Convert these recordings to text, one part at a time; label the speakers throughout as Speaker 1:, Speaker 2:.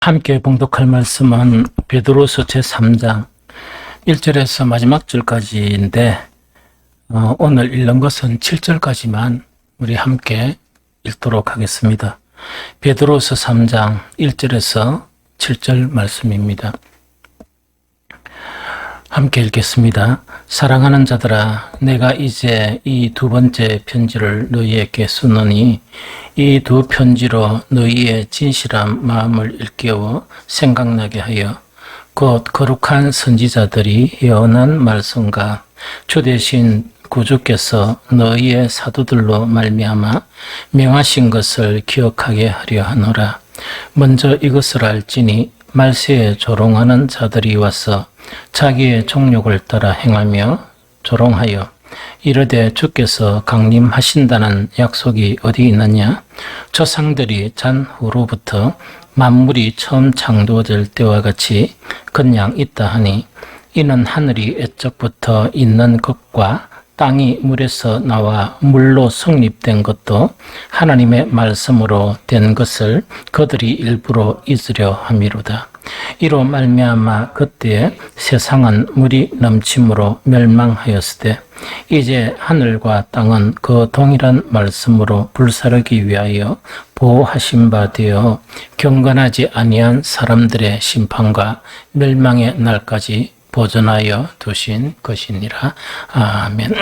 Speaker 1: 함께 봉독할 말씀은 베드로서 제3장 1절에서 마지막 절까지인데 오늘 읽는 것은 7절까지만 우리 함께 읽도록 하겠습니다. 베드로서 3장 1절에서 7절 말씀입니다. 함께 읽겠습니다. 사랑하는 자들아, 내가 이제 이 두 번째 편지를 너희에게 쓰노니 이 두 편지로 너희의 진실한 마음을 일깨워 생각나게 하여 곧 거룩한 선지자들이 예언한 말씀과 주 되신 구주께서 너희의 사도들로 말미암아 명하신 것을 기억하게 하려 하노라. 먼저 이것을 알지니 말세에 조롱하는 자들이 와서 자기의 정욕을 따라 행하며 조롱하여 이르되 주께서 강림하신다는 약속이 어디 있느냐? 조상들이 잔 후로부터 만물이 처음 창조될 때와 같이 그냥 있다 하니 이는 하늘이 애적부터 있는 것과 땅이 물에서 나와 물로 성립된 것도 하나님의 말씀으로 된 것을 그들이 일부러 잊으려 함이로다. 이로 말미암아 그때에 세상은 물이 넘침으로 멸망하였으되 이제 하늘과 땅은 그 동일한 말씀으로 불사르기 위하여 보호하신 바 되어 경건하지 아니한 사람들의 심판과 멸망의 날까지 보존하여 두신 것이니라. 아멘.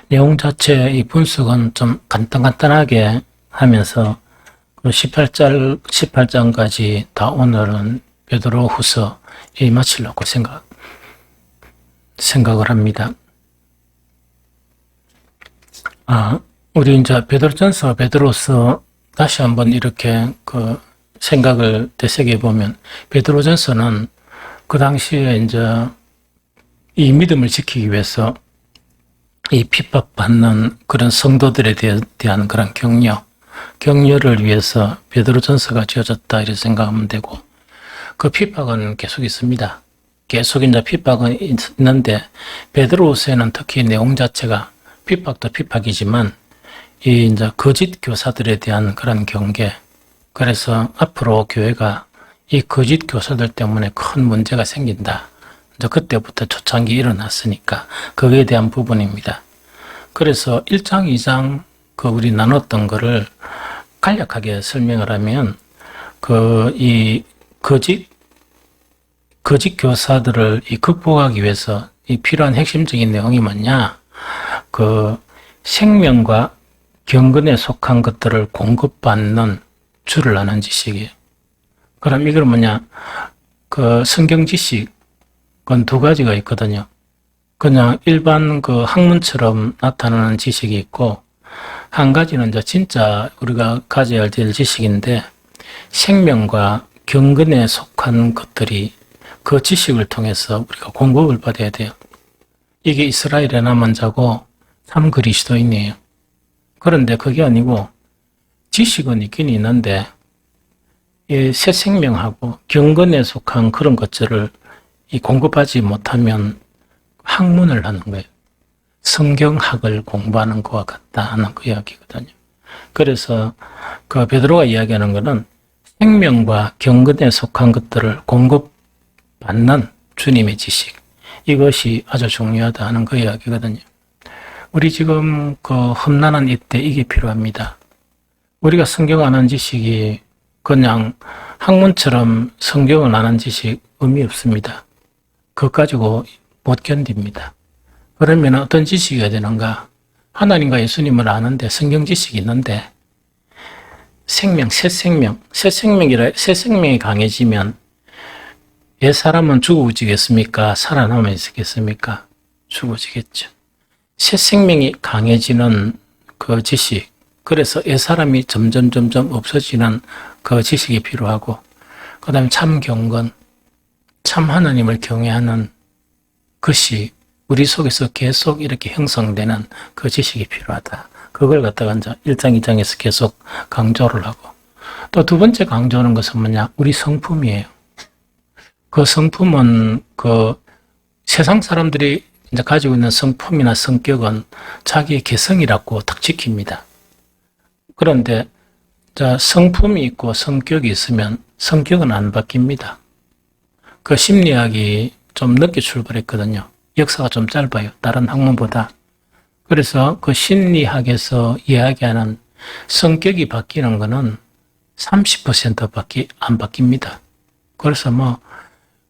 Speaker 1: 내용 자체의 분석은 좀 간단하게 하면서 18장까지 다 오늘은 베드로 후서 마치려고 생각을 합니다. 우리 이제 베드로전서, 베드로서 다시 한번 이렇게 생각을 되새겨 보면 베드로전서는 그 당시에 이제 이 믿음을 지키기 위해서 이 핍박받는 그런 성도들에 대한 그런 격려를 위해서 베드로전서가 지어졌다 이렇게 생각하면 되고, 그 핍박은 계속 있습니다. 계속 이제 핍박은 있는데 베드로후서에는 특히 내용 자체가 핍박도 핍박이지만 이 이제 거짓 교사들에 대한 그런 경계, 그래서 앞으로 교회가 이 거짓 교사들 때문에 큰 문제가 생긴다. 이제 그때부터 초창기 일어났으니까 거기에 대한 부분입니다. 그래서 1장, 2장 우리 나눴던 거를 간략하게 설명을 하면 이 거짓 교사들을 극복하기 위해서 이 필요한 핵심적인 내용이 뭐냐? 생명과 경건에 속한 것들을 공급받는 줄을 아는 지식이에요. 그럼 이걸 뭐냐? 성경 지식은 두 가지가 있거든요. 그냥 일반 학문처럼 나타나는 지식이 있고, 한 가지는 이제 진짜 우리가 가져야 될 지식인데, 생명과 경건에 속한 것들이 그 지식을 통해서 우리가 공급을 받아야 돼요. 이게 이스라엘의 남은 자고 참 그리스도인이에요. 그런데 그게 아니고 지식은 있긴 있는데 이 새 생명하고 경건에 속한 그런 것들을 공급하지 못하면 학문을 하는 거예요. 성경학을 공부하는 것과 같다 하는 그 이야기거든요. 그래서 베드로가 이야기하는 것은 생명과 경건에 속한 것들을 공급받는 주님의 지식, 이것이 아주 중요하다 하는 그 이야기거든요. 우리 지금 험난한 이때 이게 필요합니다. 우리가 성경 아는 지식이 그냥 학문처럼 성경을 아는 지식 의미 없습니다. 그것 가지고 못 견딥니다. 그러면 어떤 지식이 되는가? 하나님과 예수님을 아는데 성경 지식이 있는데 새 생명이 강해지면 옛사람은 죽어지겠습니까? 살아남아 있겠습니까? 죽어지겠죠. 새 생명이 강해지는 그 지식, 그래서 옛사람이 점점 없어지는 그 지식이 필요하고, 그 다음에 참 경건, 참 하나님을 경외하는 것이 우리 속에서 계속 이렇게 형성되는 그 지식이 필요하다. 그걸 갖다가 이제 1장, 2장에서 계속 강조를 하고, 또 두 번째 강조하는 것은 뭐냐? 우리 성품이에요. 그 성품은 세상 사람들이 이제 가지고 있는 성품이나 성격은 자기의 개성이라고 딱 지킵니다. 그런데 성품이 있고 성격이 있으면 성격은 안 바뀝니다. 그 심리학이 좀 늦게 출발했거든요. 역사가 좀 짧아요. 다른 학문보다. 그래서 그 심리학에서 이야기하는 성격이 바뀌는 거는 30%밖에 안 바뀝니다. 그래서 뭐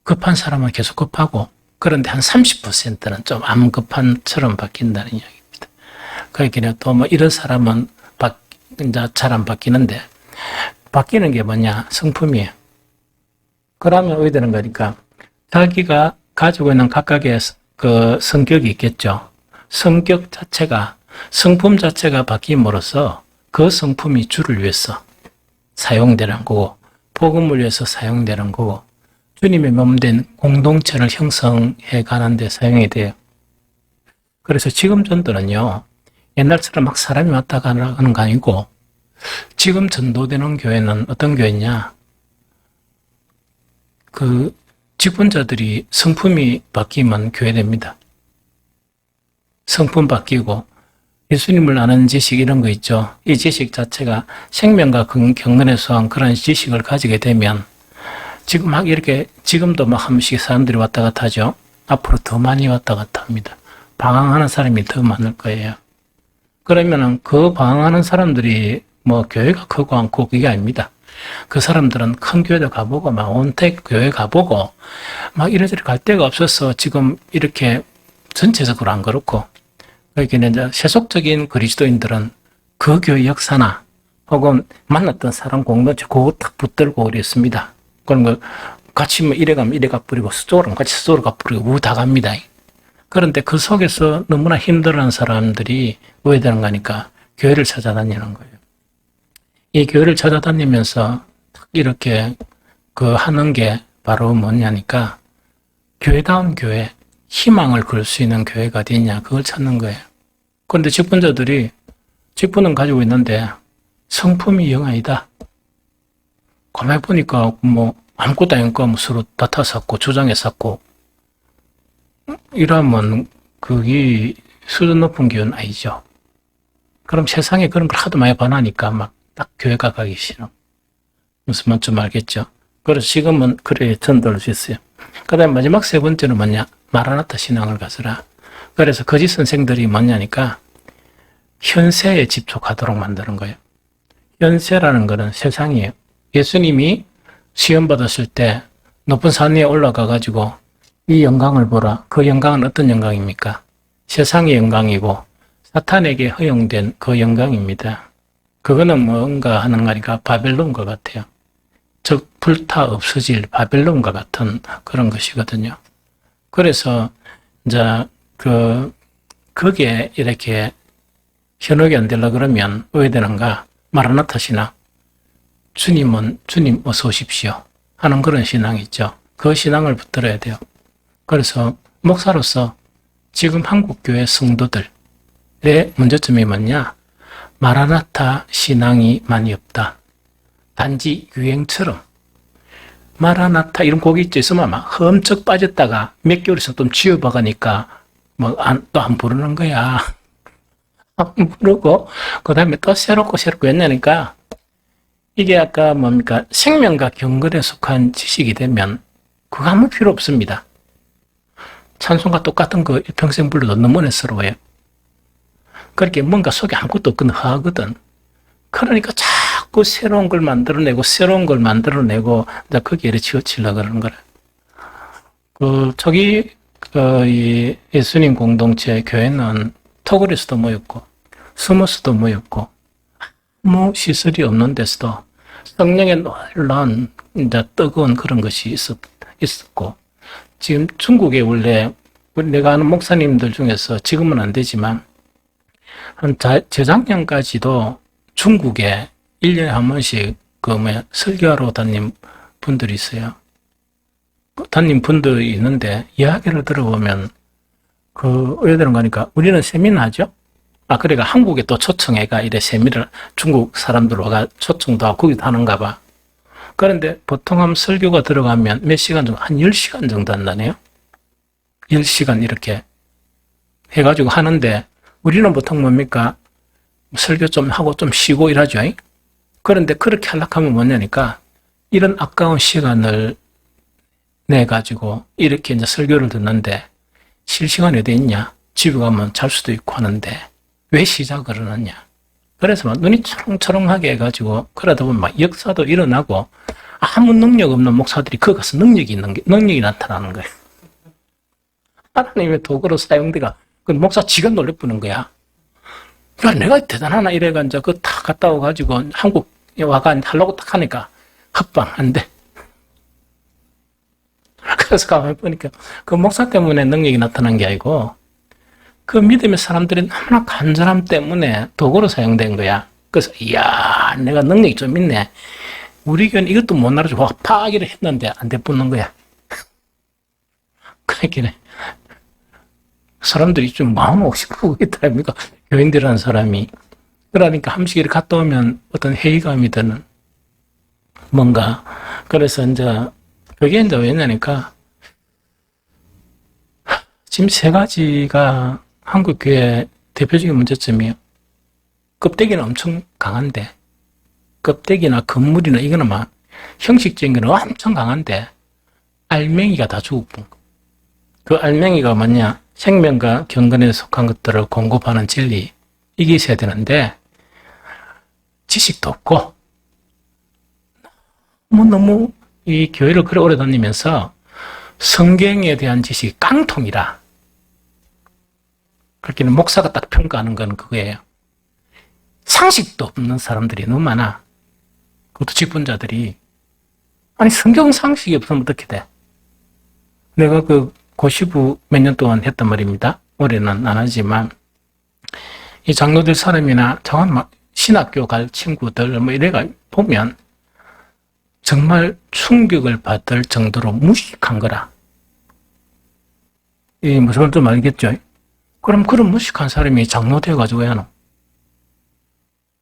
Speaker 1: 급한 사람은 계속 급하고 그런데 한 30%는 좀 안 급한처럼 바뀐다는 이야기입니다. 그러니까 또 뭐 이런 사람은 이제 잘 안 바뀌는데 바뀌는 게 뭐냐? 성품이에요. 그러면 왜 되는 거니까 자기가 가지고 있는 각각의 그 성격이 있겠죠. 성격 자체가 성품 자체가 바뀜으로써 그 성품이 주를 위해서 사용되는 거고 복음을 위해서 사용되는 거고 주님의 몸된 공동체를 형성해 가는 데 사용이 돼요. 그래서 지금 전도는요. 옛날처럼 막 사람이 왔다 가는 거 아니고 지금 전도되는 교회는 어떤 교회냐? 그 직분자들이 성품이 바뀌면 교회됩니다. 성품 바뀌고 예수님을 아는 지식 이런 거 있죠. 이 지식 자체가 생명과 경건에 소한 그런 지식을 가지게 되면 지금 막 이렇게 지금도 막 한 번씩 사람들이 왔다 갔다 하죠. 앞으로 더 많이 왔다 갔다 합니다. 방황하는 사람이 더 많을 거예요. 그러면은 그 방황하는 사람들이 뭐 교회가 크고 않고 그게 아닙니다. 그 사람들은 큰 교회도 가보고 막 온택 교회 가보고 막 이래저래 갈 데가 없어서 지금 이렇게 전체적으로 안 그렇고 그러니까 이제 세속적인 그리스도인들은 그 교회 역사나 혹은 만났던 사람 공동체 그거 딱 붙들고 그랬습니다. 그런 거 같이 뭐 이래 가면 이래 가버리고 서쪽으로 가면 같이 서쪽으로 가버리고 우 다 갑니다. 그런데 그 속에서 너무나 힘들어하는 사람들이 왜 되는 거니까 교회를 찾아다니는 거예요. 이 교회를 찾아다니면서 이렇게 그 하는 게 바로 뭐냐니까 교회다운 교회, 희망을 걸 수 있는 교회가 어디 있냐 그걸 찾는 거예요. 그런데 직분자들이 직분은 가지고 있는데 성품이 영 아니다. 가만히 보니까 뭐 아무것도 아니고 뭐 서로 다퉈 주장했었고 이러면 그게 수준 높은 교회는 아니죠. 그럼 세상에 그런 걸 하도 많이 반하니까 막 딱 교회가 가기 싫어. 무슨 말인지 좀 알겠죠? 그래서 지금은 그래 전도할 수 있어요. 그 다음에 마지막 세 번째는 뭐냐? 마라나타 신앙을 가져라. 그래서 거짓 선생들이 뭐냐니까 현세에 집중하도록 만드는 거예요. 현세라는 것은 세상이에요. 예수님이 시험 받았을 때 높은 산 위에 올라가 가지고 이 영광을 보라. 그 영광은 어떤 영광입니까? 세상의 영광이고 사탄에게 허용된 그 영광입니다. 그거는 뭔가 하는 거니까 바벨론과 같아요. 즉 불타 없어질 바벨론과 같은 그런 것이거든요. 그래서 이제 거기에 이렇게 현혹이 안 되려 그러면 왜 되는가? 마라나타 신앙. 주님 어서 오십시오. 하는 그런 신앙이 있죠. 그 신앙을 붙들어야 돼요. 그래서 목사로서 지금 한국교회 성도들의 문제점이 뭐냐? 마라나타 신앙이 많이 없다. 단지 유행처럼 마라나타 이런 곡이 있죠. 있으면 막 흠쩍 빠졌다가 몇 개월 있으면 좀 지워봐가니까 뭐 또 안 부르는 거야. 안 부르고 그 다음에 또 새롭고 했냐니까 이게 아까 뭡니까? 생명과 경건에 속한 지식이 되면 그거 아무 필요 없습니다. 찬송과 똑같은 거 일평생 불러도 너무 은혜스러워요. 그렇게 뭔가 속에 아무것도 없거든 허하거든. 그러니까 자꾸 새로운 걸 만들어내고 이제 거기에 치우치려고 그러는 거라. 이 예수님 공동체 교회는 토굴에서도 모였고 숨어서도 모였고 아무 시설이 없는 데서도 성령의 놀라운 이제 뜨거운 그런 것이 있었고 지금 중국에 원래 내가 아는 목사님들 중에서 지금은 안 되지만 한 재작년까지도 중국에 1년에 한 번씩 설교하러 다닌 분들이 있어요. 다닌 분들이 있는데 이야기를 들어보면 왜 되는 거니까 우리는 세미나 하죠. 그러니까 한국에 또 초청해가 이래 세미를 중국 사람들 와가 초청도 하고 거기도 하는가 봐. 그런데 보통 한 설교가 들어가면 몇 시간 정도, 한 10시간 정도 한다네요. 10시간 이렇게 해가지고 하는데 우리는 보통 뭡니까? 설교 좀 하고 좀 쉬고 이러죠. 그런데 그렇게 하려고 하면 뭐냐니까 이런 아까운 시간을 내가지고 이렇게 이제 설교를 듣는데 쉴 시간이 어디 있냐? 집에 가면 잘 수도 있고 하는데 왜 시작을 하느냐? 그래서 막 눈이 초롱초롱하게 해가지고 그러다 보면 막 역사도 일어나고 아무 능력 없는 목사들이 거기 가서 능력이 나타나는 거예요. 하나님의 도구로 사용돼가 그 목사 지가 놀래보는 거야. 야, 내가 대단하나 이래가 이제 그거 다 갔다 와가지고 한국에 와가 하려고 딱 하니까 헛방 안 돼. 그래서 가만히 보니까 그 목사 때문에 능력이 나타난 게 아니고 그 믿음의 사람들이 너무나 간절함 때문에 도구로 사용된 거야. 그래서 이야, 내가 능력이 좀 있네. 우리 교회는 이것도 못 알아주고 파악을 했는데 안 돼붙는 거야. 그러니까 사람들이 좀 마음 없이 보고 있다 아닙니까? 교인들이라는 사람이. 그러니까 한 번씩 이렇게 갔다 오면 어떤 회의감이 드는 뭔가. 그래서 이제 그게 이제 왜냐니까 지금 세 가지가 한국 교회 대표적인 문제점이에요. 껍데기는 엄청 강한데 껍데기나 건물이나 이거는 막 형식적인 거는 엄청 강한데 알맹이가 다 죽었고 그 알맹이가 뭐냐? 생명과 경건에 속한 것들을 공급하는 진리 이게 있어야 되는데 지식도 없고 너무 이 교회를 그래 오래 다니면서 성경에 대한 지식이 깡통이라 그렇게는 목사가 딱 평가하는 건 그거예요. 상식도 없는 사람들이 너무 많아. 그것도 직분자들이. 아니 성경 상식이 없으면 어떻게 돼? 내가 그 고시부 몇 년 동안 했단 말입니다. 올해는 안 하지만 이 장로들 사람이나 정말 막 신학교 갈 친구들 뭐 이래가 보면 정말 충격을 받을 정도로 무식한 거라. 이 무슨 말인지 알겠죠? 그럼 그런 무식한 사람이 장로 되어가지고 왜 하노?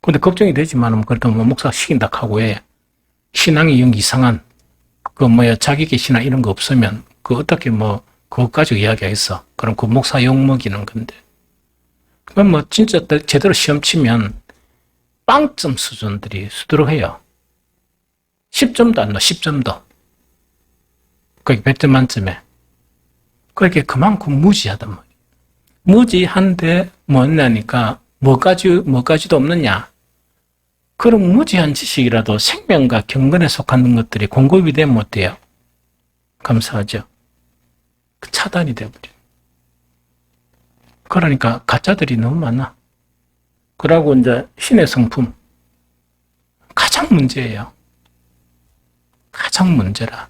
Speaker 1: 근데 걱정이 되지만 그래도 뭐 목사 시킨다 하고 해. 신앙이 영 이상한 그 뭐야 자기계 신앙 이런 거 없으면 그 어떻게 뭐 그것 가지고 이야기하겠어. 그럼 그 목사 욕먹이는 건데. 그럼 뭐 진짜 제대로 시험 치면 빵점 수준들이 수두룩해요. 10점도 안 넣어. 10점도. 그게 100점 만점에. 그렇게 그만큼 무지하단 말이에요. 무지한데 뭐냐니까 뭐까지도 없느냐. 그런 무지한 지식이라도 생명과 경건에 속한 것들이 공급이 되면 어때요? 감사하죠. 차단이 되어버려. 그러니까 가짜들이 너무 많아. 그러고 이제 신의 성품. 가장 문제예요. 가장 문제라.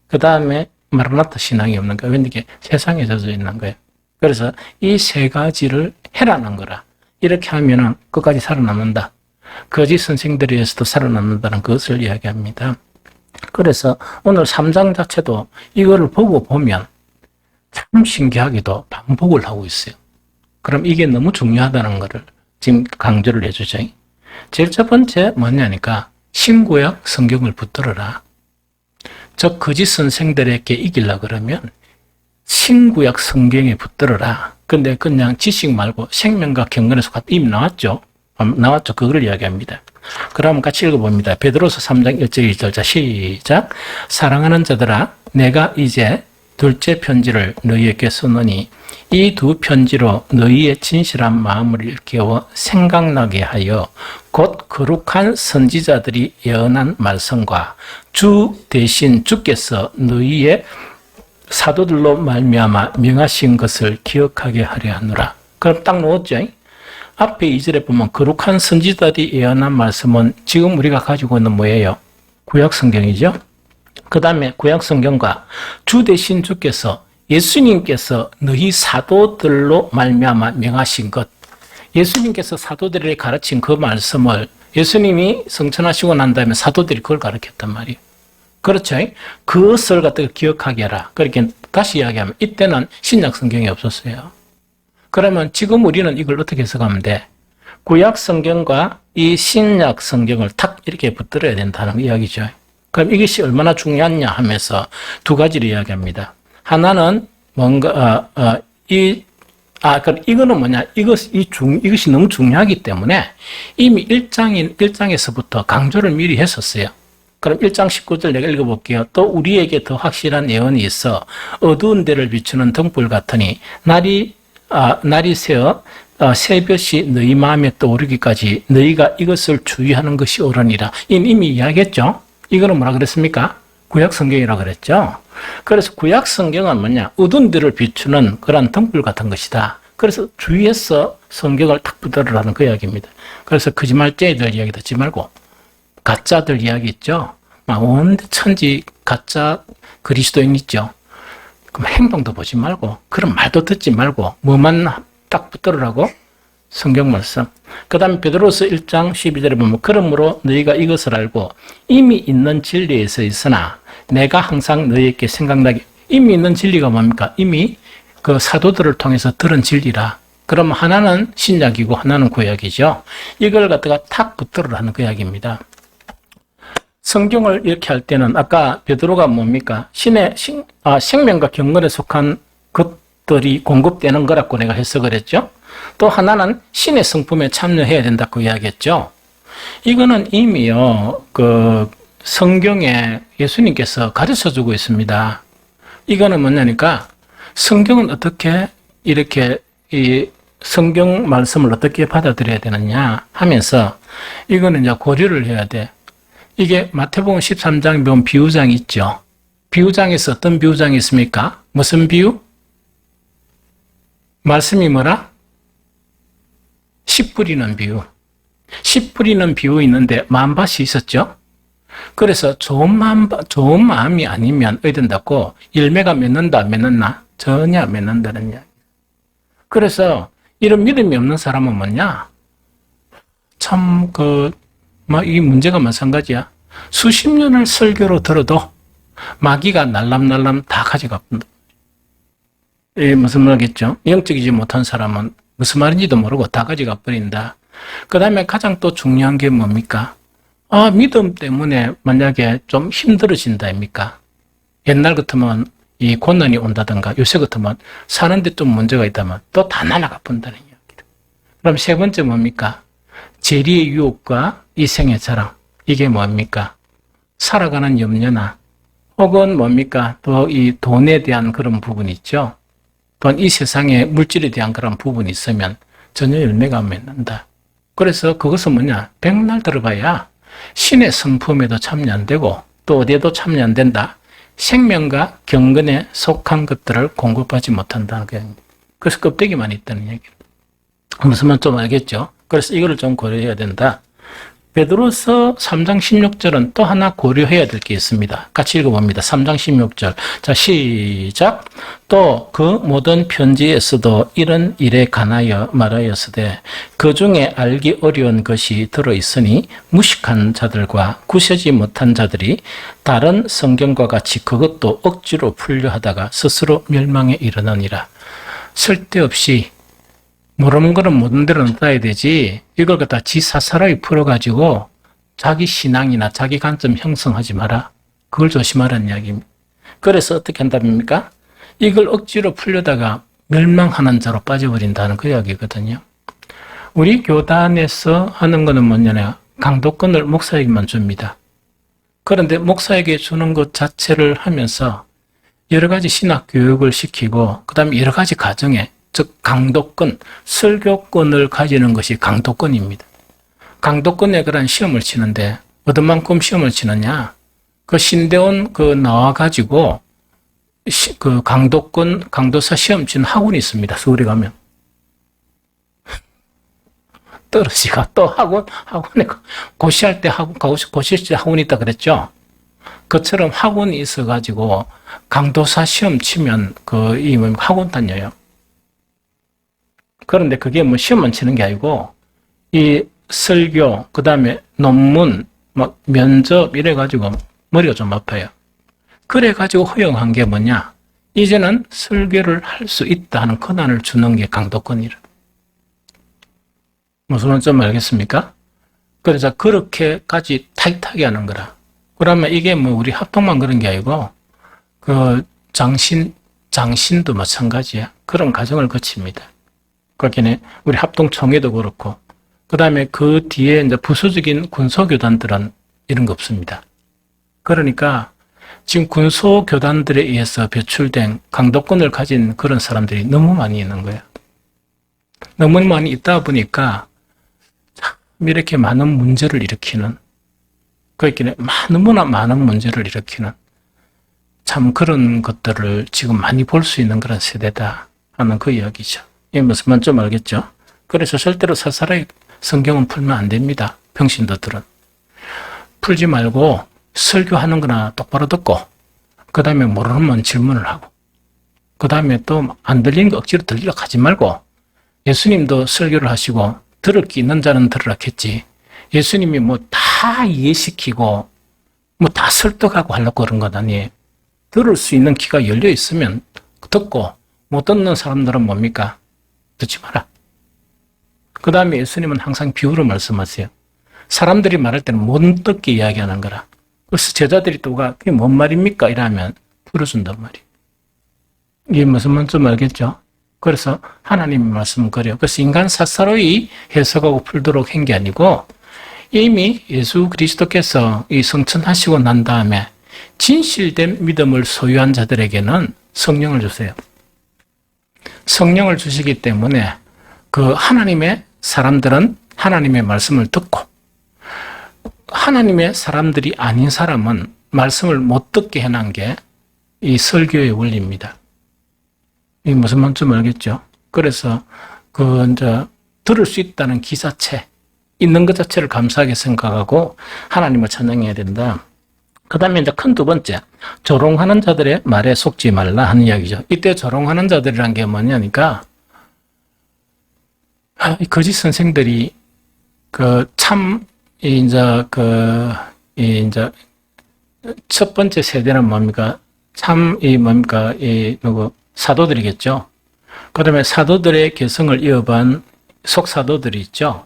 Speaker 1: 그 다음에 마라나타 신앙이 없는 거야. 왠지 이게 세상에 젖어 있는 거예요. 그래서 이 세 가지를 해라는 거라. 이렇게 하면은 끝까지 살아남는다. 거짓 선생들에 의해서도 살아남는다는 것을 이야기합니다. 그래서 오늘 3장 자체도 이거를 보고 보면 참 신기하게도 반복을 하고 있어요. 그럼 이게 너무 중요하다는 것을 지금 강조를 해주죠. 제일 첫 번째 뭐냐니까 신구약 성경을 붙들어라. 저 거짓 선생들에게 이기려 그러면 신구약 성경에 붙들어라. 근데 그냥 지식 말고 생명과 경건에 속한 이미 나왔죠. 나왔죠. 그걸 이야기합니다. 그럼 같이 읽어봅니다. 베드로서 3장 1절 2절 자 시작. 사랑하는 자들아 내가 이제 둘째 편지를 너희에게 쓰노니 이 두 편지로 너희의 진실한 마음을 일깨워 생각나게 하여 곧 거룩한 선지자들이 예언한 말씀과 주 대신 주께서 너희의 사도들로 말미암아 명하신 것을 기억하게 하려 하노라. 그럼 딱 놓았죠. 앞에 2절에 보면 거룩한 선지자들이 예언한 말씀은 지금 우리가 가지고 있는 뭐예요? 구약 성경이죠. 그 다음에 구약 성경과 주 대신 주께서 예수님께서 너희 사도들로 말미암아 명하신 것, 예수님께서 사도들에게 가르친 그 말씀을 예수님이 성천하시고 난 다음에 사도들이 그걸 가르쳤단 말이에요. 그렇죠? 그것을 갖다가 기억하게 해라. 그렇게 다시 이야기하면 이때는 신약 성경이 없었어요. 그러면 지금 우리는 이걸 어떻게 해석하면 돼? 구약 성경과 이 신약 성경을 탁 이렇게 붙들어야 된다는 이야기죠. 그럼 이것이 얼마나 중요하냐 하면서 두 가지를 이야기합니다. 하나는 뭔가 그럼 이거는 뭐냐? 이것이 너무 중요하기 때문에 이미 1장에서부터 강조를 미리 했었어요. 그럼 1장 19절 내가 읽어볼게요. 또 우리에게 더 확실한 예언이 있어 어두운 데를 비추는 등불 같으니 날이 새어 새벽이 너희 마음에 떠오르기까지 너희가 이것을 주의하는 것이 옳으니라. 이미 이야기했죠. 이거는 뭐라 그랬습니까? 구약 성경이라 그랬죠. 그래서 구약 성경은 뭐냐? 어두운 데를 비추는 그런 등불 같은 것이다. 그래서 주위에서 성경을 탁 붙들으라는 그 이야기입니다. 그래서 거짓말쟁이들 이야기 듣지 말고 가짜들 이야기 있죠. 막 온데 천지 가짜 그리스도인 있죠. 그럼 행동도 보지 말고 그런 말도 듣지 말고 뭐만 딱 붙들으라고 성경 말씀. 그 다음에 베드로서 1장 12절에 보면 그러므로 너희가 이것을 알고 이미 있는 진리에 서 있으나 내가 항상 너희에게 생각나게. 이미 있는 진리가 뭡니까? 이미 그 사도들을 통해서 들은 진리라. 그럼 하나는 신약이고 하나는 구약이죠. 이걸 갖다가 탁 붙들으라는 그 이야기입니다. 성경을 이렇게 할 때는 아까 베드로가 뭡니까? 생명과 경건에 속한 것들이 공급되는 거라고 내가 해석을 했죠. 또 하나는 신의 성품에 참여해야 된다고 이야기했죠. 이거는 이미요, 그 성경에 예수님께서 가르쳐 주고 있습니다. 이거는 뭐냐니까 성경은 어떻게 이렇게 이 성경 말씀을 어떻게 받아들여야 되느냐 하면서 이거는 이제 고려를 해야 돼. 이게 마태복음 13장에 보면 비유장이 있죠. 비유장에서 어떤 비유장이 있습니까? 무슨 비유? 말씀이 뭐라? 씨 뿌리는 비유. 씨 뿌리는 비유 있는데 만밭이 있었죠. 그래서 좋은 마음이 아니면 어디 된다고 열매가 맺는다 안 맺는다? 전혀 안 맺는다는 이야기. 그래서 이런 믿음이 없는 사람은 뭐냐? 참 이 문제가 마찬가지야. 수십 년을 설교로 들어도 마귀가 날람날람 다 가져가 본다. 무슨 말이겠죠? 영적이지 못한 사람은 무슨 말인지도 모르고 다 가져가 버린다. 그 다음에 가장 또 중요한 게 뭡니까? 믿음 때문에 만약에 좀 힘들어진다, 입니까? 옛날 같으면 이 고난이 온다든가 요새 같으면 사는데 좀 문제가 있다면 또 다 날아가 본다는 이야기다. 그럼 세 번째 뭡니까? 재리의 유혹과 이생의 자랑. 이게 뭡니까? 살아가는 염려나 혹은 뭡니까? 또 이 돈에 대한 그런 부분이 있죠. 또한 이 세상에 물질에 대한 그런 부분이 있으면 전혀 열매가 안 맺는다. 그래서 그것은 뭐냐? 백날 들어봐야 신의 성품에도 참여 안 되고 또 어디에도 참여 안 된다. 생명과 경건에 속한 것들을 공급하지 못한다는 거예요. 그래서 껍데기만 있다는 얘기입니다. 무슨 말 좀 알겠죠? 그래서 이거를 좀 고려해야 된다. 베드로서 3장 16절은 또 하나 고려해야 될 게 있습니다. 같이 읽어봅니다. 3장 16절. 자, 시작. 또 그 모든 편지에서도 이런 일에 관하여 말하였으되 그 중에 알기 어려운 것이 들어있으니 무식한 자들과 구세지 못한 자들이 다른 성경과 같이 그것도 억지로 풀려 하다가 스스로 멸망에 이르느니라. 쓸데없이 모르는 거는 모든 대로 넣어야 되지 이걸 갖다 지 사사라이 풀어가지고 자기 신앙이나 자기 관점 형성하지 마라. 그걸 조심하라는 이야기입니다. 그래서 어떻게 한답니까? 이걸 억지로 풀려다가 멸망하는 자로 빠져버린다는 그 이야기거든요. 우리 교단에서 하는 거는 뭐냐면 강도권을 목사에게만 줍니다. 그런데 목사에게 주는 것 자체를 하면서 여러 가지 신학 교육을 시키고 그 다음에 여러 가지 가정에 즉 강도권, 설교권을 가지는 것이 강도권입니다. 강도권에 그런 시험을 치는데 어떤 만큼 시험을 치느냐? 그 신대원 나와가지고 그 강도사 시험 치는 학원이 있습니다. 서울에 가면. 떨어지가 또 학원에 고시할 때 고시할 때 학원이 있다 그랬죠? 그처럼 학원이 있어가지고 강도사 시험 치면 학원 다녀요. 그런데 그게 뭐 시험만 치는 게 아니고 이 설교, 그 다음에 논문, 막 면접 이래가지고 머리가 좀 아파요. 그래가지고 허용한 게 뭐냐? 이제는 설교를 할 수 있다 하는 권한을 주는 게 강도권이라. 무슨 말인지 좀 알겠습니까? 그래서 그렇게까지 타이트하게 하는 거라. 그러면 이게 뭐 우리 합동만 그런 게 아니고 장신도 마찬가지야. 그런 과정을 거칩니다. 그렇게 우리 합동총회도 그렇고, 그 다음에 그 뒤에 이제 부수적인 군소교단들은 이런 거 없습니다. 그러니까 지금 군소교단들에 의해서 배출된 강도권을 가진 그런 사람들이 너무 많이 있는 거예요. 너무 많이 있다 보니까 참 이렇게 많은 문제를 일으키는, 그렇게 너무나 많은 문제를 일으키는 참 그런 것들을 지금 많이 볼 수 있는 그런 세대다 하는 그 이야기죠. 이게 무슨 말인지 좀 알겠죠? 그래서 절대로 살살하게 성경은 풀면 안 됩니다. 병신들은. 풀지 말고 설교하는 거나 똑바로 듣고, 그 다음에 모르면 질문을 하고, 그 다음에 또 안 들리는 거 억지로 들리려고 하지 말고, 예수님도 설교를 하시고 들을 게 있는 자는 들으라 했지, 예수님이 뭐 다 이해시키고 뭐 다 설득하고 하려고 그런 것 아니에요. 들을 수 있는 귀가 열려 있으면 듣고, 못 듣는 사람들은 뭡니까? 듣지 마라. 그 다음에 예수님은 항상 비유로 말씀하세요. 사람들이 말할 때는 못 듣게 이야기하는 거라. 그래서 제자들이 또가 그게 뭔 말입니까? 이러면 풀어준단 말이에요. 이게 무슨 말인지 알겠죠? 그래서 하나님의 말씀은 그래요. 그래서 인간 스스로의 해석하고 풀도록 한 게 아니고, 이미 예수 그리스도께서 이 성천하시고 난 다음에 진실된 믿음을 소유한 자들에게는 성령을 주세요. 성령을 주시기 때문에 그 하나님의 사람들은 하나님의 말씀을 듣고, 하나님의 사람들이 아닌 사람은 말씀을 못 듣게 해놓은 게 이 설교의 원리입니다. 이게 무슨 말인지 알겠죠? 그래서 이제 들을 수 있다는 기 자체, 있는 것 자체를 감사하게 생각하고 하나님을 찬양해야 된다. 그 다음에 이제 큰 두 번째, 조롱하는 자들의 말에 속지 말라 하는 이야기죠. 이때 조롱하는 자들이란 게 뭐냐니까, 이 거짓 선생들이 이제 첫 번째 세대는 뭡니까? 사도들이겠죠. 그 다음에 사도들의 개성을 이어간 속사도들이 있죠.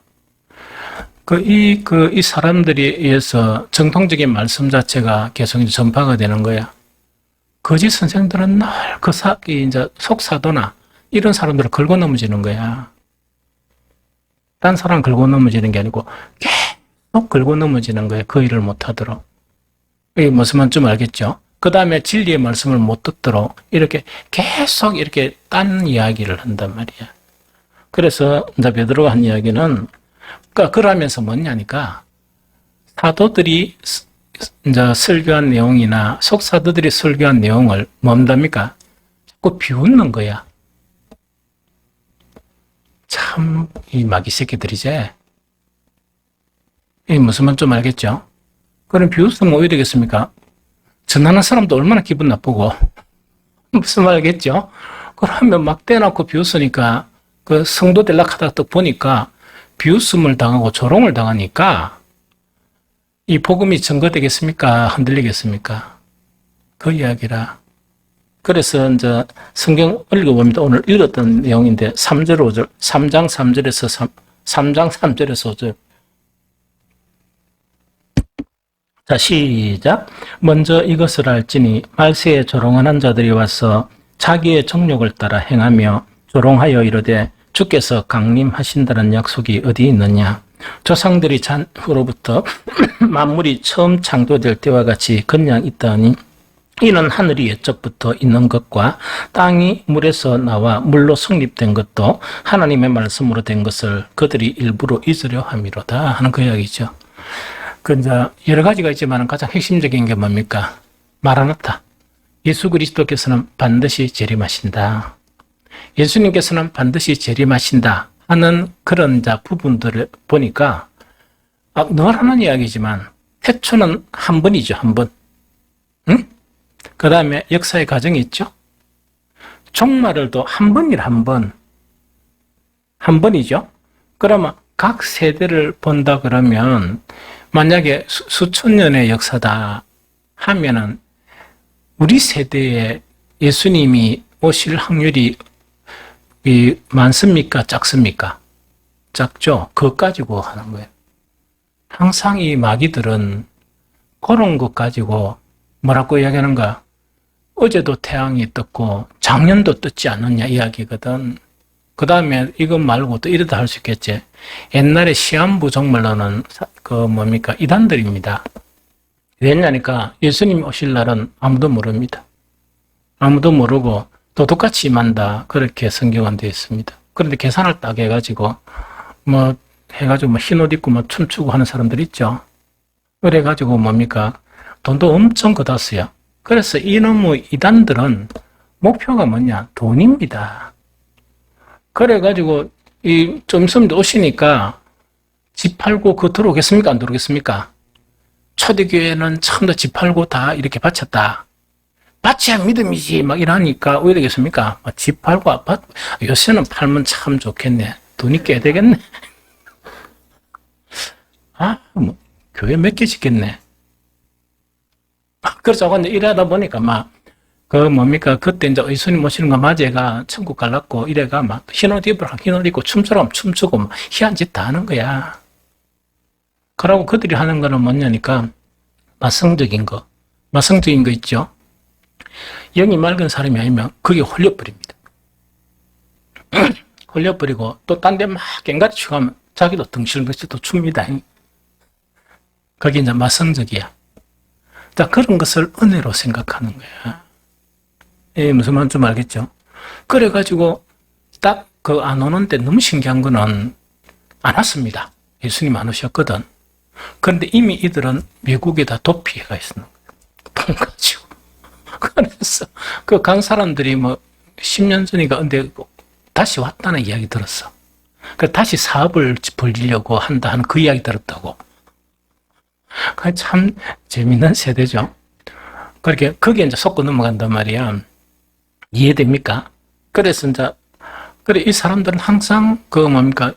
Speaker 1: 이 사람들에 의해서 정통적인 말씀 자체가 계속 전파가 되는 거야. 거짓 선생들은 늘 이제 속사도나 이런 사람들을 긁어 넘어지는 거야. 딴 사람 긁어 넘어지는 게 아니고 계속 긁어 넘어지는 거야. 그 일을 못 하도록. 이게 무슨 말인지 좀 알겠죠? 그 다음에 진리의 말씀을 못 듣도록 이렇게 계속 이렇게 딴 이야기를 한단 말이야. 그래서 이제 베드로가 한 이야기는, 그러면서 뭐냐니까, 사도들이 이제 설교한 내용이나 속사도들이 설교한 내용을 뭡니까? 자꾸 비웃는 거야. 참, 이 마귀 새끼들이지. 이 무슨 말인지 좀 알겠죠? 그럼 비웃으면 뭐 되겠습니까? 전하는 사람도 얼마나 기분 나쁘고, 무슨 말 알겠죠? 그러면 막 떼놓고 비웃으니까, 그 성도 되려고 하다가 또 보니까, 비웃음을 당하고 조롱을 당하니까, 이 복음이 증거되겠습니까? 흔들리겠습니까? 그 이야기라. 그래서 이제 성경 읽어봅니다. 오늘 읽었던 내용인데, 3절, 5절, 3장 3절에서 3장 3절에서 5절. 자, 시작. 먼저 이것을 알지니 말세에 조롱하는 자들이 와서 자기의 정욕을 따라 행하며 조롱하여 이르되 주께서 강림하신다는 약속이 어디 있느냐. 조상들이 후로부터 만물이 처음 창조될 때와 같이 그냥 있다니 이는 하늘이 옛적부터 있는 것과 땅이 물에서 나와 물로 성립된 것도 하나님의 말씀으로 된 것을 그들이 일부러 잊으려 함이로다 하는 그 이야기죠. 이제 여러 가지가 있지만 가장 핵심적인 게 뭡니까? 마라나타. 예수 그리스도께서는 반드시 재림하신다. 예수님께서는 반드시 재림하신다 하는 그런 부분들을 보니까 늘 하는 이야기지만 태초는 한 번이죠. 한 번. 응? 그 다음에 역사의 과정이 있죠. 종말을도 한 번이라 한 번. 한 번이죠. 그러면 각 세대를 본다 그러면 만약에 수천 년의 역사다 하면은 우리 세대에 예수님이 오실 확률이 많습니까? 작습니까? 작죠? 그것 가지고 하는 거예요. 항상 이 마귀들은 그런 것 가지고 뭐라고 이야기하는가? 어제도 태양이 떴고 작년도 떴지 않느냐 이야기거든. 그 다음에 이것 말고 또 이러다 할 수 있겠지. 옛날에 시한부 정말로는 이단들입니다. 왜냐니까 예수님이 오실 날은 아무도 모릅니다. 아무도 모르고 또 똑같이 임한다. 그렇게 성경은 되어 있습니다. 그런데 계산을 딱 해가지고 뭐 흰옷 입고 뭐 춤추고 하는 사람들 있죠. 그래가지고 뭡니까? 돈도 엄청 걷었어요. 그래서 이놈의 이단들은 목표가 뭐냐? 돈입니다. 그래가지고 좀 있으면 오시니까 집 팔고 그거 들어오겠습니까? 안 들어오겠습니까? 초대교회는 처음부터 집 팔고 다 이렇게 바쳤다. 바쳐야 믿음이지. 막 이러니까 왜 되겠습니까? 집 팔고 아파트, 요새는 팔면 참 좋겠네. 돈이 꽤 되겠네. 교회 몇 개 짓겠네. 그래서 근데 일하다 보니까 그때 이제 예수님 모시는 거 맞이가 천국 갈랐고 이래가 흰옷 입고 춤추라면 춤추고 희한 짓 다 하는 거야. 그러고 그들이 하는 거는 뭐냐니까 마성적인 거 있죠. 영이 맑은 사람이 아니면 그게 홀려버립니다. 홀려버리고 또 딴 데 막 깽가리 치고 하면 자기도 덩실덩실 또 춥니다. 그게 이제 마성적이야. 자, 그런 것을 은혜로 생각하는 거야. 무슨 말인지 좀 알겠죠? 그래가지고 딱 안 오는데 너무 신기한 거는 안 왔습니다. 예수님 안 오셨거든. 그런데 이미 이들은 미국에다 도피해가 있었는 거야. 돈 가지고. 그래서 그 간 사람들이 10년 전인가 근데 다시 왔다는 이야기 들었어. 그 다시 사업을 벌리려고 한다 하는 그 이야기 들었다고. 참 재밌는 세대죠. 그렇게 거기에 이제 속고 넘어간단 말이야. 이해됩니까? 그래서 그래 이 사람들은 항상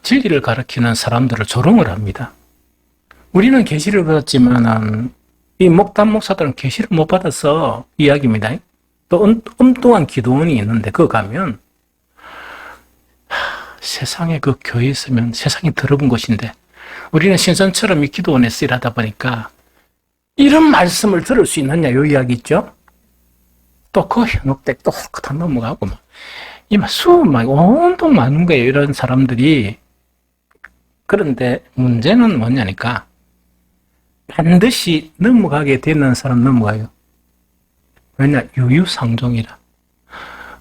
Speaker 1: 진리를 가르치는 사람들을 조롱을 합니다. 우리는 계시를 받았지만은 이 목담 목사들은 계시를 못 받아서 이야기입니다. 또 엉뚱한 기도원이 있는데 그거 가면 세상에 그 교회에 있으면 세상이 더러운 곳인데 우리는 신선처럼 이 기도원에서 일하다 보니까 이런 말씀을 들을 수 있느냐 요 이야기 있죠. 또 그 현혹댁 또 홀끗 넘어가고 온통 많은 거예요. 이런 사람들이. 그런데 문제는 뭐냐니까 반드시 넘어가게 되는 사람 넘어가요. 왜냐? 유유상종이라.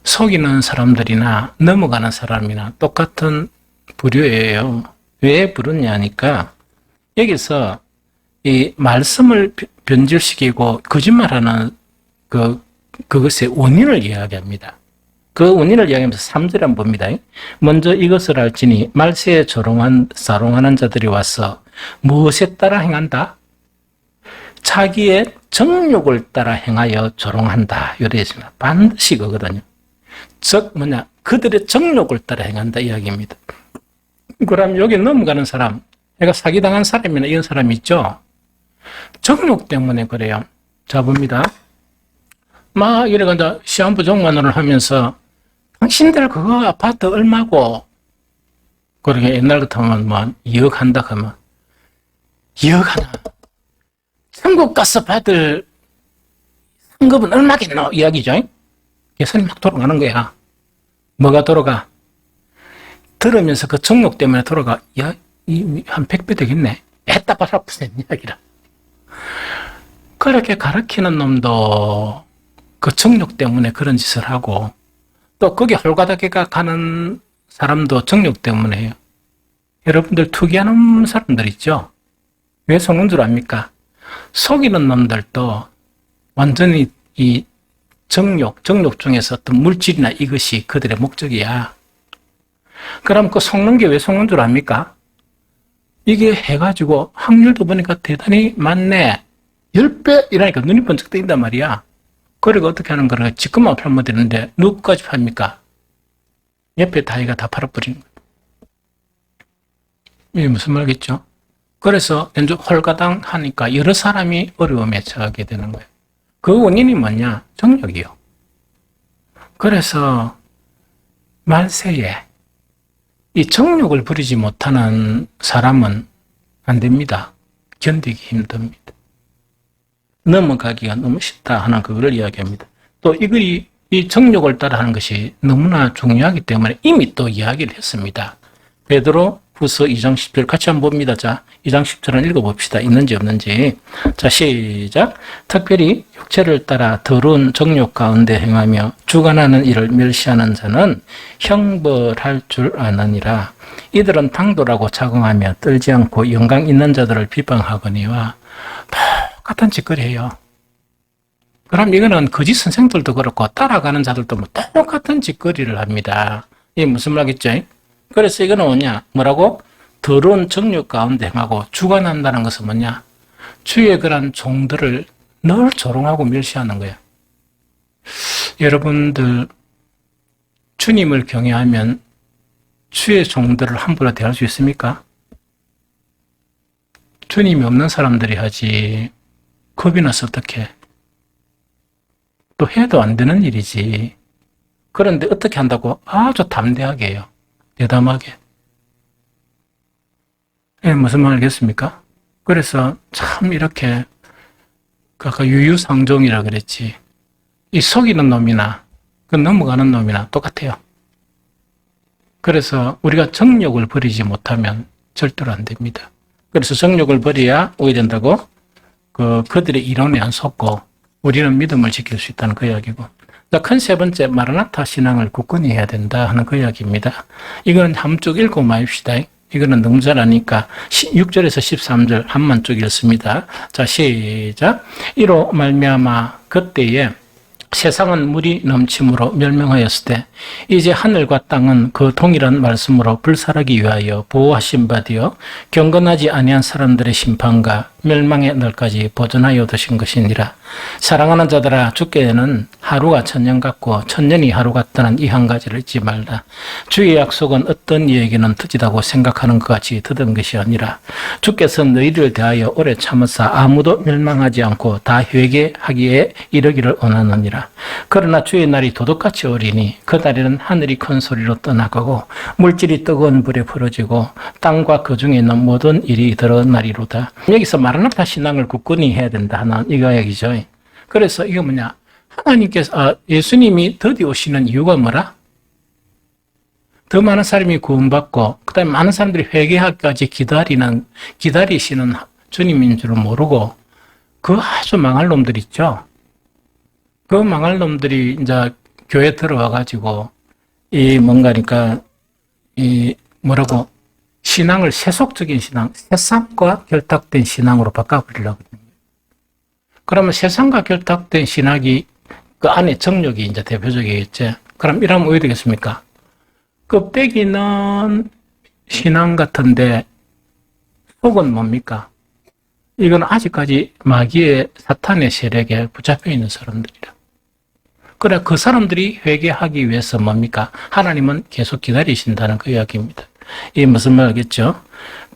Speaker 1: 속이는 사람들이나 넘어가는 사람이나 똑같은 부류예요. 왜 부르냐니까 여기서 이 말씀을 변질시키고 거짓말하는 그것의 원인을 이야기합니다. 그 원인을 이야기하면서 3절에 한번 봅니다. 먼저 이것을 알지니 말세에 사롱하는 자들이 와서 무엇에 따라 행한다? 자기의 정욕을 따라 행하여 조롱한다. 이래 있습니다. 반드시 그거거든요. 즉 그들의 정욕을 따라 행한다 이야기입니다. 그럼 여기 넘어가는 사람, 내가 사기당한 사람이나 이런 사람이 있죠. 정욕 때문에 그래요. 자 봅니다. 이래가 시한부 종관을 하면서 당신들 그거 아파트 얼마고? 그렇게 옛날 같으면 2억 한다 하면 2억 하나. 천국 가서 받을 상급은 얼마겠노? 이야기죠. 예산이 막 돌아가는 거야. 뭐가 돌아가? 들으면서 그 정욕 때문에 돌아가. 한 100배 되겠네. 했다 봐라 무슨 이야기라. 그렇게 가르치는 놈도 그 정욕 때문에 그런 짓을 하고 또 거기 홀가닥에 가는 사람도 정욕 때문에 해요. 여러분들 투기하는 사람들 있죠? 왜 속는 줄 압니까? 속이는 놈들도 완전히 이 정욕 중에서 어떤 물질이나 이것이 그들의 목적이야. 그럼 그 속는 게 왜 속는 줄 압니까? 이게 해가지고 확률도 보니까 대단히 많네. 10배 이라니까 눈이 번쩍 뜨인단 말이야. 그리고 어떻게 하는 거를 지금만 팔면 되는데 누구까지 팝니까? 옆에 다이가 다 팔아버리는 거예요. 이게 무슨 말이겠죠? 그래서 연주 홀가당 하니까 여러 사람이 어려움에 처하게 되는 거예요. 그 원인이 뭐냐? 정욕이요. 그래서 말세에 이 정욕을 부리지 못하는 사람은 안 됩니다. 견디기 힘듭니다. 넘어가기가 너무 쉽다 하는 그걸 이야기합니다. 또 이 정욕을 따라 하는 것이 너무나 중요하기 때문에 이미 또 이야기를 했습니다. 베드로 후서 2장 10절 같이 한번 봅니다. 자, 2장 10절은 읽어봅시다. 있는지 없는지. 자, 시작. 특별히 육체를 따라 더러운 정욕 가운데 행하며 주관하는 일을 멸시하는 자는 형벌할 줄 아느니라. 이들은 당돌하고 자긍하며 떨지 않고 영광 있는 자들을 비방하거니와 똑같은 짓거리 해요. 그럼 이거는 거짓 선생들도 그렇고 따라가는 자들도 뭐 똑같은 짓거리를 합니다. 이게 무슨 말이겠죠? 그래서 이거는 뭐냐? 뭐라고? 더러운 정욕 가운데 행하고 주관한다는 것은 뭐냐? 주의 그런 종들을 늘 조롱하고 멸시하는 거예요. 여러분들 주님을 경외하면 주의 종들을 함부로 대할 수 있습니까? 주님이 없는 사람들이 하지 겁이 나서 어떻게 또 해도 안 되는 일이지. 그런데 어떻게 한다고? 아주 담대하게 해요. 대담하게. 예, 무슨 말 알겠습니까? 그래서 참 이렇게 아까 유유상종이라 그랬지. 이 속이는 놈이나 그 넘어가는 놈이나 똑같아요. 그래서 우리가 정욕을 버리지 못하면 절대로 안 됩니다. 그래서 정욕을 버려야 오게 된다고? 그들의 이론에 안 속고 우리는 믿음을 지킬 수 있다는 그 이야기고. 큰 세 번째, 마라나타 신앙을 굳건히 해야 된다 하는 그 이야기입니다. 이건 한쪽 읽고 마십시다. 이거는 너무 잘 아니까 6절에서 13절 한만 쪽 읽습니다. 자, 시작. 이로 말미암아 그때에 세상은 물이 넘침으로 멸망하였을 때 이제 하늘과 땅은 그 동일한 말씀으로 불살하기 위하여 보호하신 바 되어 경건하지 아니한 사람들의 심판과 멸망의 날까지 보존하여 두신 것이니라. 사랑하는 자들아, 주께는 하루가 천년 같고 천년이 하루 같다는 이 한 가지를 잊지 말라. 주의 약속은 어떤 이에게는 터지다고 생각하는 것 같이 더든 것이 아니라 주께서 너희를 대하여 오래 참으사 아무도 멸망하지 않고 다 회개하기에 이르기를 원하느니라. 그러나 주의 날이 도둑같이 오리니 그 날에는 하늘이 큰 소리로 떠나가고 물질이 뜨거운 불에 풀어지고 땅과 그 중에 있는 모든 일이 더러운 날이로다. 여기서 마라나타 신앙을 굳건히 해야 된다 하는 이거 얘기죠. 그래서 이거 뭐냐? 하나님께서 예수님이 드디어 오시는 이유가 뭐라? 더 많은 사람이 구원받고 그다음에 많은 사람들이 회개하기까지 기다리시는 주님인 줄은 모르고 그 아주 망할 놈들 있죠. 그 망할 놈들이 이제 교회 들어와 가지고 이 뭔가니까 이 뭐라고 신앙을 세속적인 신앙, 세상과 결탁된 신앙으로 바꿔버리려고 합니다. 그러면 세상과 결탁된 신학이 그 안에 정력이 이제 대표적이겠죠. 그럼 이러면 어떻게 되겠습니까? 껍데기는 신앙 같은데 속은 뭡니까? 이건 아직까지 마귀의 사탄의 세력에 붙잡혀 있는 사람들이라. 그래, 그 사람들이 회개하기 위해서 뭡니까? 하나님은 계속 기다리신다는 그 이야기입니다. 이게 무슨 말이겠죠?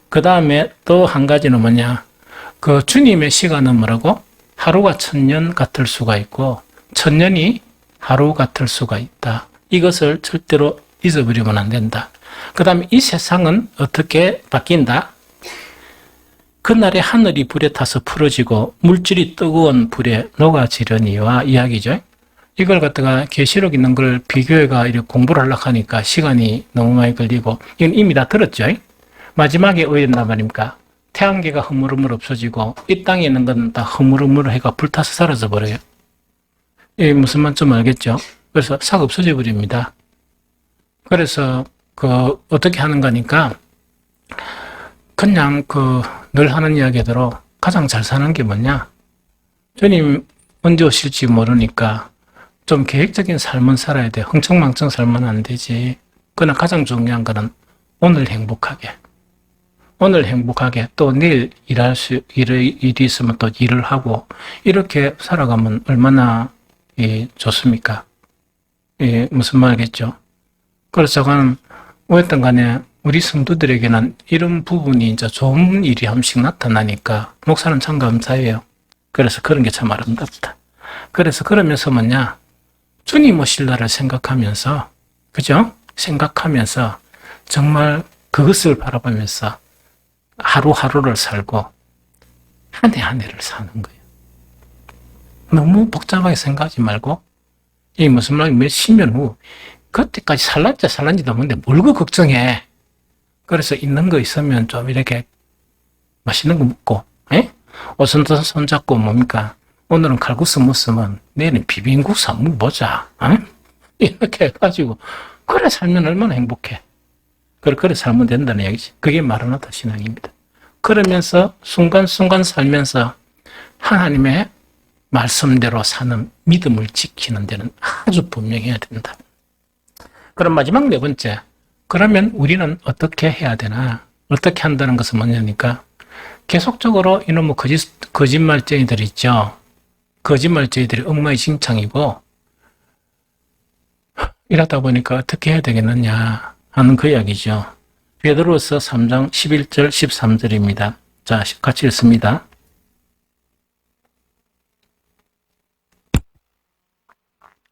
Speaker 1: 그 다음에 또 한 가지는 뭐냐? 그 주님의 시간은 뭐라고? 하루가 천년 같을 수가 있고 천년이 하루 같을 수가 있다. 이것을 절대로 잊어버리면 안 된다. 그 다음에 이 세상은 어떻게 바뀐다? 그날에 하늘이 불에 타서 풀어지고 물질이 뜨거운 불에 녹아지려니와 이야기죠. 이걸 갖다가 계시록 있는 걸 비교해가 이렇게 공부를 하려고 하니까 시간이 너무 많이 걸리고 이건 이미 다 들었죠. 마지막에 어디 된단 말입니까? 태양계가 흐물흐물 없어지고 이 땅에 있는 건 다 흐물흐물해가 불타서 사라져 버려요. 이게 무슨 말인지 좀 알겠죠? 그래서 싹 없어져 버립니다. 그래서 어떻게 하는 거니까 그냥 늘 하는 이야기대로 가장 잘 사는 게 뭐냐? 주님 언제 오실지 모르니까 좀 계획적인 삶은 살아야 돼. 흥청망청 살면 안 되지. 그러나 가장 중요한 거는 오늘 행복하게 또 내일 일이 있으면 또 일을 하고 이렇게 살아가면 얼마나 좋습니까? 무슨 말이겠죠? 그래서 저는 어쨌든 간에 우리 성도들에게는 이런 부분이 이제 좋은 일이 한 번씩 나타나니까 목사는 참 감사해요. 그래서 그런 게 참 아름답다. 그래서 그러면서 뭐냐? 주님 오실 날을 생각하면서, 그죠? 생각하면서 정말 그것을 바라보면서 하루하루를 살고 한 해 한 해를 사는 거예요. 너무 복잡하게 생각하지 말고 이 무슨 말이야? 몇십 년 후 그때까지 살란지도 모르는데 뭘 그 걱정해. 그래서 있는 거 있으면 좀 이렇게 맛있는 거 먹고, 에? 오순 손잡고 뭡니까? 오늘은 칼국수 먹으면 내일은 비빔국수 한번 먹보자. 이렇게 해가지고 그래 살면 얼마나 행복해. 그래 살면 된다는 얘기지. 그게 마라나타 신앙입니다. 그러면서 순간순간 살면서 하나님의 말씀대로 사는 믿음을 지키는 데는 아주 분명해야 된다. 그럼 마지막 네 번째. 그러면 우리는 어떻게 해야 되나? 어떻게 한다는 것은 뭐냐니까 계속적으로 이놈의 거짓말쟁이들 있죠. 거짓말쟁이들이 엉망진창이고 이러다 보니까 어떻게 해야 되겠느냐 하는 그 이야기죠. 베드로서 3장 11절 13절입니다. 자, 같이 읽습니다.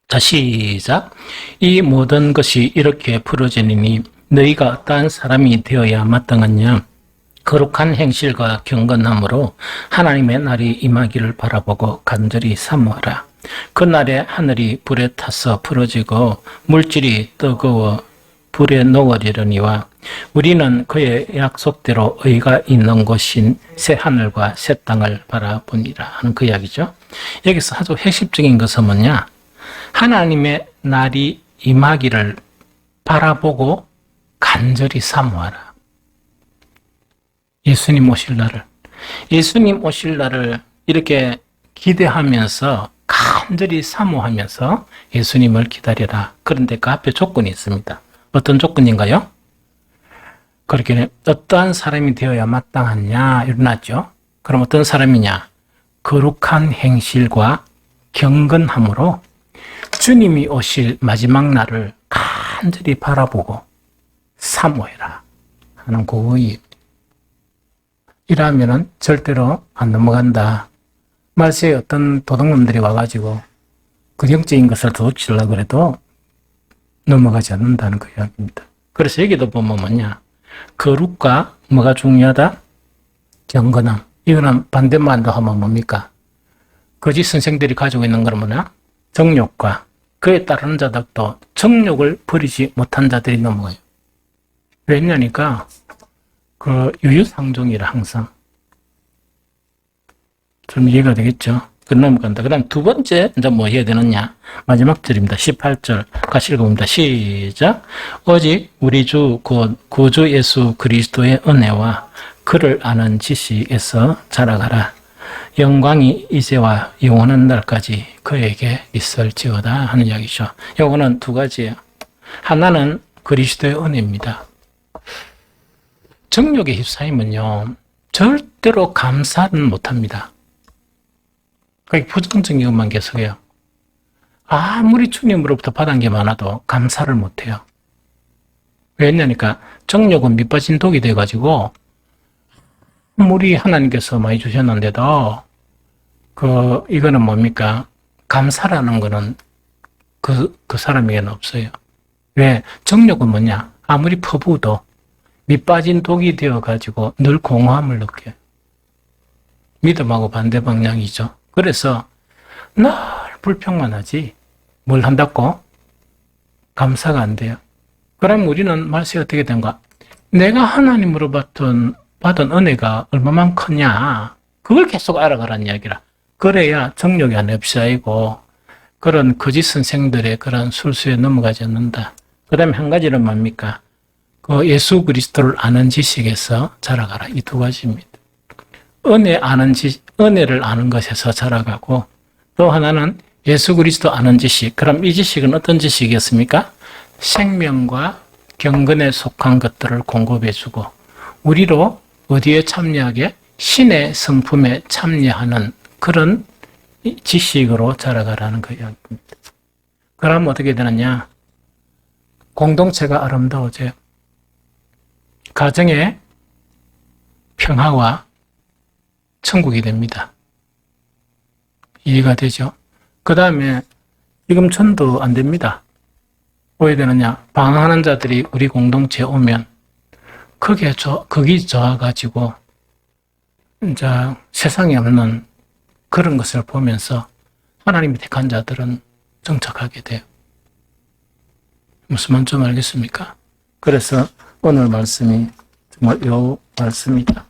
Speaker 1: 자, 시작. 이 모든 것이 이렇게 풀어지니 너희가 어떠한 사람이 되어야 마땅하냐? 거룩한 행실과 경건함으로 하나님의 날이 임하기를 바라보고 간절히 사모하라. 그날에 하늘이 불에 타서 풀어지고 물질이 뜨거워 불에 녹아지려니와 우리는 그의 약속대로 의가 있는 곳인 새 하늘과 새 땅을 바라보니라 하는 그 이야기죠. 여기서 아주 핵심적인 것은 뭐냐? 하나님의 날이 임하기를 바라보고 간절히 사모하라. 예수님 오실 날을. 예수님 오실 날을 이렇게 기대하면서 간절히 사모하면서 예수님을 기다려라. 그런데 그 앞에 조건이 있습니다. 어떤 조건인가요? 그렇게 어떠한 사람이 되어야 마땅하냐 일어났죠. 그럼 어떤 사람이냐? 거룩한 행실과 경건함으로 주님이 오실 마지막 날을 간절히 바라보고 사모해라 하는 고의. 이러면은 절대로 안 넘어간다. 말세에 어떤 도둑놈들이 와가지고 그 영적인 것을 도둑질하려고 해도 넘어가지 않는다는 그 이야기입니다. 그래서 여기도 보면 뭐냐? 거룩과 뭐가 중요하다? 경건함. 이거는 반대말도 하면 뭡니까? 거짓 선생들이 가지고 있는 건 뭐냐? 정욕과 그에 따르는 자들도 정욕을 버리지 못한 자들이 넘어가요. 왜냐니까 그 유유상종이라 항상 좀 이해가 되겠죠? 그 넘어간다. 그 다음 두 번째 이제 뭐 해야 되느냐? 마지막 절입니다. 18절 같이 읽어봅니다. 시작. 오직 우리 주 구주 예수 그리스도의 은혜와 그를 아는 지식에서 자라가라. 영광이 이제와 영원한 날까지 그에게 있을지어다 하는 이야기죠. 요거는 두 가지예요. 하나는 그리스도의 은혜입니다. 정욕에 휩싸이면요 절대로 감사는 못합니다. 그게 부정적인 것만 계속해요. 아무리 주님으로부터 받은 게 많아도 감사를 못해요. 왜냐니까 정욕은 밑빠진 독이 돼가지고 아무리 하나님께서 많이 주셨는데도 이거는 뭡니까? 감사라는 거는 그 사람에게는 없어요. 왜? 정욕은 뭐냐? 아무리 퍼부어도 밑빠진 독이 되어가지고 늘 공허함을 느껴요. 믿음하고 반대 방향이죠. 그래서 늘 불평만 하지 뭘 한다고? 감사가 안 돼요. 그럼 우리는 말씀이 어떻게 된가? 내가 하나님으로 받은 은혜가 얼마만 크냐? 그걸 계속 알아가라는 이야기라. 그래야 정욕이 안 휩싸이고 그런 거짓 선생들의 그런 술수에 넘어가지 않는다. 그 다음에 한 가지는 뭡니까? 그 예수 그리스도를 아는 지식에서 자라가라. 이 두 가지입니다. 은혜를 아는 것에서 자라가고 또 하나는 예수 그리스도 아는 지식. 그럼 이 지식은 어떤 지식이었습니까? 생명과 경건에 속한 것들을 공급해주고 우리로 어디에 참여하게? 신의 성품에 참여하는 그런 지식으로 자라가라는 그 이야기입니다. 그러면 어떻게 되느냐? 공동체가 아름다워져요. 가정의 평화와 천국이 됩니다. 이해가 되죠? 그 다음에 지금 전도 안 됩니다. 왜 되느냐? 방황하는 자들이 우리 공동체에 오면 거기 좋아가지고 이제 세상에 없는 그런 것을 보면서 하나님이 택한 자들은 정착하게 돼요. 무슨 말인지 좀 알겠습니까? 그래서 오늘 말씀이 뭐 요 말씀이다.